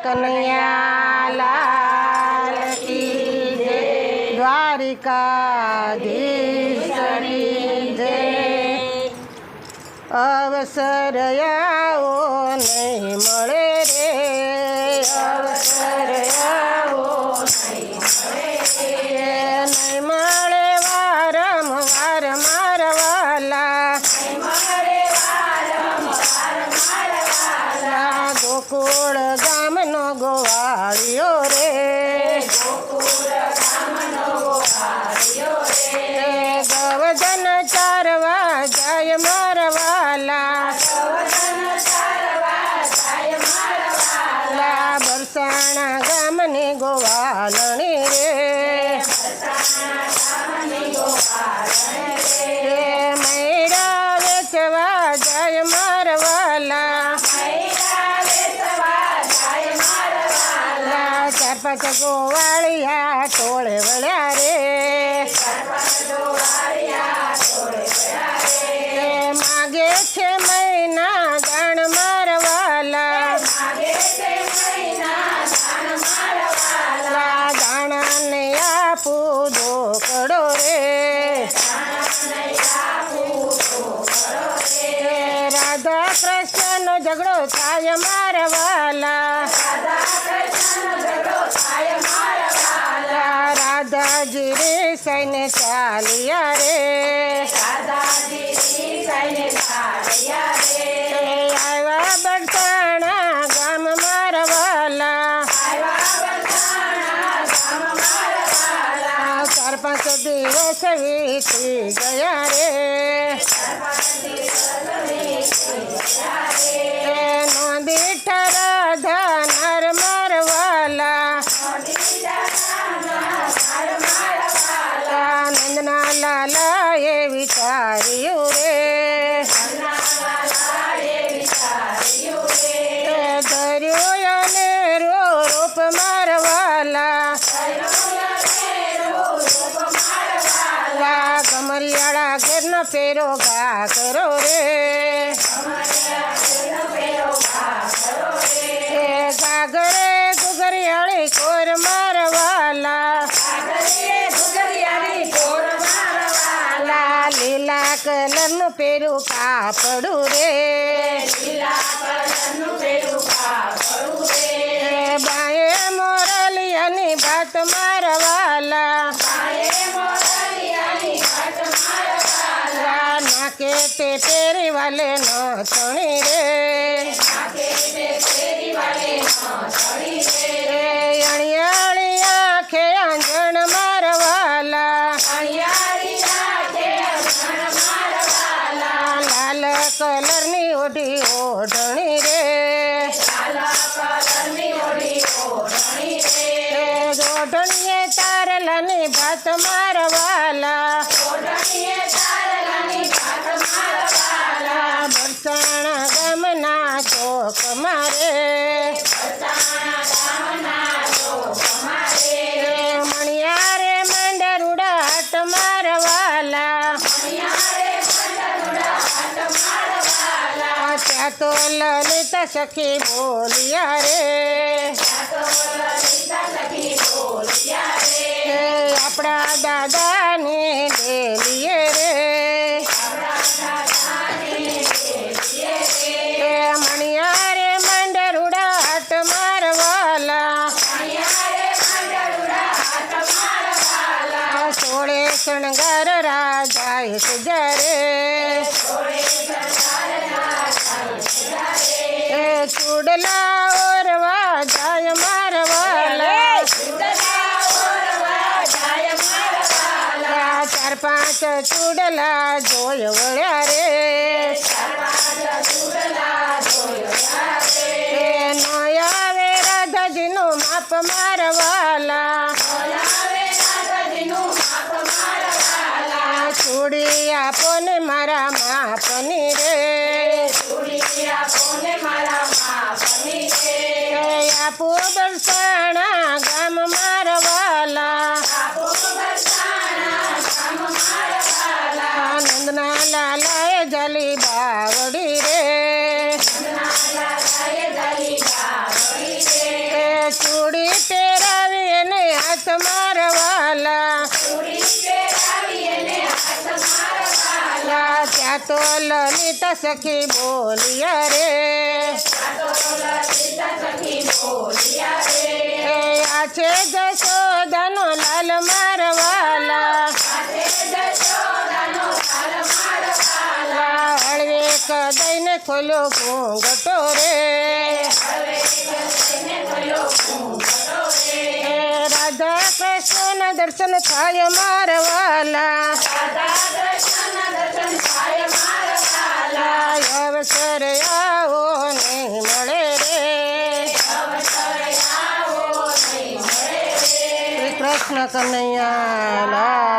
કનૈયા લાલ કી જય, દ્વારિકાધીશની જય। અવસર આવો નહીં મળે રે, અવસર આવો નહીં મળે વારંવાર મારા વાલા, ગોકુળ ગામનો ગોવાળિયો રે, ગવધન ચારવા જાય મારા વાલા, બરસાણા ગામની ગોવાલણી રે, મૈડા વેચવા જાય મારા વાલા, ચાર પાંચ ગોવાળિયા ટોળે વળ્યા રે, માગે છે મહિના દાણ મારા વાલા, દાણાને આપું ધોકડો રે, રાધા કૃષ્ણનો ઝઘડો થાય મારા વાલા, રાધાજી રે સૈને ચાલ્યા રે, આવ્યા બરસાણા ગામ મારા વાલા, ચાર પાંચ દિવસ વીતી ગયા રે, નોંધી રાધા નર મારા વાલા, નંદના લાલા એ વિચાર્યું રે, ધર્યું અને રૂપ મારા વાલા, ગમરિયાળા ઘરનો પેરો ઘા કરો રે, ગાગરે ગુગરિયાળી કોર મારા વાલા, લીલા કલરનું પેરું કાપડું રે, બાએ મોરલિયાની ભાત મારા વાલા, નાકે તે પેરી વાલે નો ચણી રે, અણિયાળી આંખે આંજણ મારા વાલા, લાલ કલરની ઓઢી ઓઢણી રે, ઓઢણીએ તારલાની ભાત મારા વાલા, બરસાણા ગામના ચોક મારે, મણિયારે મંડરુડા હાટ મારા વાલા, ત્યાં તો લલિતા સખી બોલિયા રે, આપણા દાદાની ડેલીએ રે, મણિયારે મંડરુડા હાટ મારા વાલા, સોળે શણગાર રાજાએ સજારે, ચૂડલા ઓરવા જાય મારા વાલા, ચાર પાંચ ચૂડલા જોય વળ્યા રે, નો આવે રાધાજીનું માપ મારા વાલા, ચૂડી આપો ને મારા માપની રે, આપું બરસાણા ગામ મારા વાલા, નંદના લાલાએ જલી બાવડી રે, ચૂડી પહેરાવી એને હાથ મારવાલા ત્યાં તો લલિતા સખી બોલિયા રે આ છે જશોદાનો લાલ મારવાલા હળવે કદઈને ખોલ્યો ઘૂંઘટો રે રાધા કૃષ્ણના દર્શન થાય મારવાલા અવસર આવો નહીં મળે રે શ્રી કૃષ્ણ કનૈયા